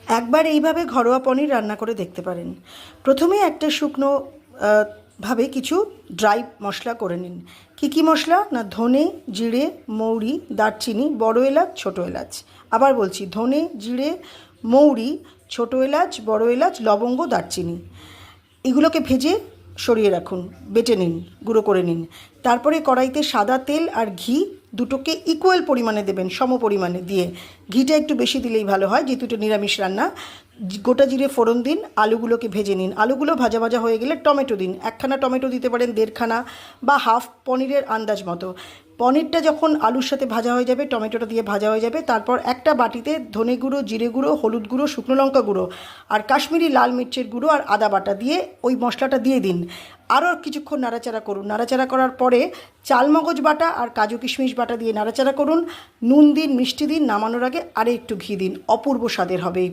একবার এইভাবে ঘরোয়া পনির রান্না করে দেখতে পারেন। প্রথমেই একটা শুকনো ভাবে কিছু ড্রাই মশলা করে নিন। কী কী মশলা? না ধনে, জিরে, মৌরি, দারচিনি, বড় এলাচ, ছোটো এলাচ। আবার বলছি, ধনে, জিরে, মৌরি, ছোটো এলাচ, বড় এলাচ, লবঙ্গ, দারচিনি। এগুলোকে ভেজে সরিয়ে রাখুন, বেটে নিন, গুঁড়ো করে নিন। তারপরে কড়াইতে সাদা তেল আর ঘি দুটোকে ইকুয়াল পরিমাণে দেবেন, সম পরিমাণে দিয়ে। ঘিটা একটু বেশি দিলেই ভালো হয়, যেহেতু এটা নিরামিষ রান্না। গোটা জিরে ফোড়ন দিন, আলুগুলোকে ভেজে নিন। আলুগুলো ভাজা ভাজা হয়ে গেলে টমেটো দিন। একখানা টমেটো দিতে পারেন, দেড়খানা বা হাফ, পনিরের আন্দাজ মতো। পনিরটা যখন আলুর সাথে ভাজা হয়ে যাবে, টমেটোটা দিয়ে ভাজা হয়ে যাবে, তারপর একটা বাটিতে ধনে গুঁড়ো, জিরে গুঁড়ো, হলুদ গুঁড়ো, শুকনো লঙ্কা গুঁড়ো আর কাশ্মীরি লাল মির্চের গুঁড়ো আর আদা বাটা দিয়ে ওই মশলাটা দিয়ে দিন। আরও কিছুক্ষণ নাড়াচাড়া করুন। নাড়াচাড়া করার পরে চালমগজ বাটা আর কাজু কিশমিশ বাটা দিয়ে নাড়াচাড়া করুন। নুন দিন, মিষ্টি দিন, নামানোর আগে আরে একটু ঘি দিন। অপূর্ব স্বাদের হবে।